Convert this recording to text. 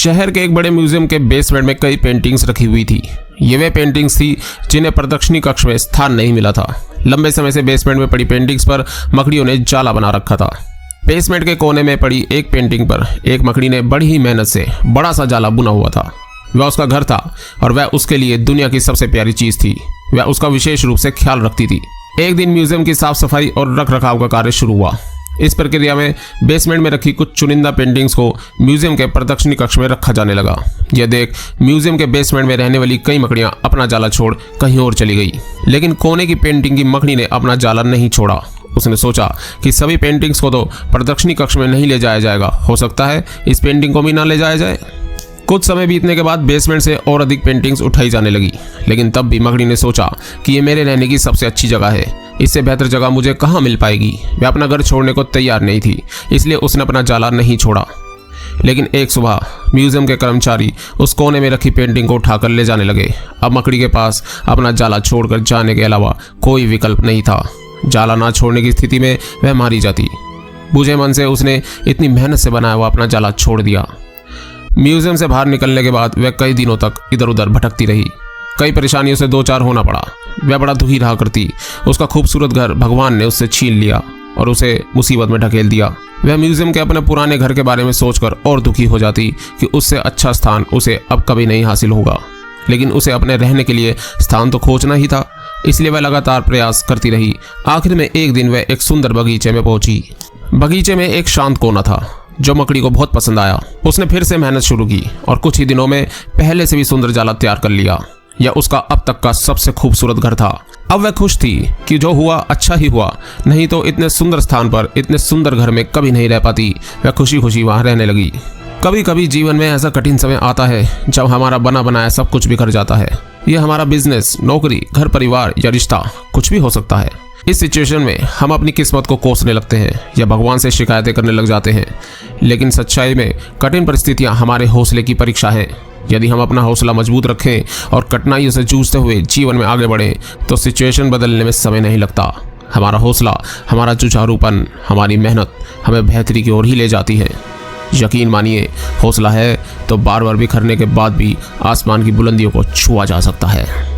शहर के एक बड़े म्यूजियम के बेसमेंट में कई पेंटिंग्स रखी हुई थी। ये वे पेंटिंग्स थी जिन्हें प्रदर्शनी कक्ष में स्थान नहीं मिला था। लंबे समय से बेसमेंट में पड़ी पेंटिंग्स पर मकड़ियों ने जाला बना रखा था। बेसमेंट के कोने में पड़ी एक पेंटिंग पर एक मकड़ी ने बड़ी ही मेहनत से बड़ा सा जाला बुना हुआ था। वह उसका घर था और वह उसके लिए दुनिया की सबसे प्यारी चीज थी। वह उसका विशेष रूप से ख्याल रखती थी। एक दिन म्यूजियम की साफ सफाई और रख रखाव का कार्य शुरू हुआ। इस प्रक्रिया में बेसमेंट में रखी कुछ चुनिंदा पेंटिंग्स को म्यूजियम के प्रदर्शनी कक्ष में रखा जाने लगा। यह देख म्यूजियम के बेसमेंट में रहने वाली कई मकड़ियां अपना जाला छोड़ कहीं और चली गई, लेकिन कोने की पेंटिंग की मकड़ी ने अपना जाला नहीं छोड़ा। उसने सोचा कि सभी पेंटिंग्स को तो प्रदर्शनी कक्ष में नहीं ले जाया जाएगा, हो सकता है इस पेंटिंग को भी ना ले जाया जाए। कुछ समय बीतने के बाद बेसमेंट से और अधिक पेंटिंग्स उठाई जाने लगी, लेकिन तब भी मकड़ी ने सोचा कि ये मेरे रहने की सबसे अच्छी जगह है, इससे बेहतर जगह मुझे कहाँ मिल पाएगी। वह अपना घर छोड़ने को तैयार नहीं थी, इसलिए उसने अपना जाला नहीं छोड़ा। लेकिन एक सुबह म्यूजियम के कर्मचारी उस कोने में रखी पेंटिंग को उठाकर ले जाने लगे। अब मकड़ी के पास अपना जाला छोड़कर जाने के अलावा कोई विकल्प नहीं था। जाला ना छोड़ने की स्थिति में वह मारी जाती। बुझे मन से उसने इतनी मेहनत से बनाया हुआ अपना जाला छोड़ दिया। म्यूजियम से बाहर निकलने के बाद वह कई दिनों तक इधर उधर भटकती रही। कई परेशानियों से दो चार होना पड़ा। वह बड़ा दुखी रहा करती। उसका खूबसूरत घर भगवान ने उससे छीन लिया और उसे मुसीबत में ढकेल दिया। वह म्यूजियम के अपने पुराने घर के बारे में सोचकर और दुखी हो जाती कि उससे अच्छा स्थान उसे अब कभी नहीं हासिल होगा। लेकिन उसे अपने रहने के लिए स्थान तो खोजना ही था, इसलिए वह लगातार प्रयास करती रही। आखिर में एक दिन वह एक सुंदर बगीचे में पहुंची। बगीचे में एक शांत कोना था जो मकड़ी को बहुत पसंद आया। उसने फिर से मेहनत शुरू की और कुछ ही दिनों में पहले से भी सुंदर जाला तैयार कर लिया। यह उसका अब तक का सबसे खूबसूरत घर था। अब वह खुश थी कि जो हुआ अच्छा ही हुआ, नहीं तो इतने सुंदर स्थान पर इतने सुंदर घर में कभी नहीं रह पाती। वह खुशी खुशी वहां रहने लगी। कभी कभी जीवन में ऐसा कठिन समय आता है जब हमारा बना बनाया सब कुछ बिखर जाता है। यह हमारा बिजनेस, नौकरी, घर परिवार या रिश्ता कुछ भी हो सकता है। इस सिचुएशन में हम अपनी किस्मत को कोसने लगते हैं या भगवान से शिकायतें करने लग जाते हैं। लेकिन सच्चाई में कठिन परिस्थितियां हमारे हौसले की परीक्षा है। यदि हम अपना हौसला मजबूत रखें और कठिनाइयों से जूझते हुए जीवन में आगे बढ़ें तो सिचुएशन बदलने में समय नहीं लगता। हमारा हौसला, हमारा जुझारूपन, हमारी मेहनत हमें बेहतरी की ओर ही ले जाती है। यकीन मानिए, हौसला है तो बार बार बिखरने के बाद भी आसमान की बुलंदियों को छुआ जा सकता है।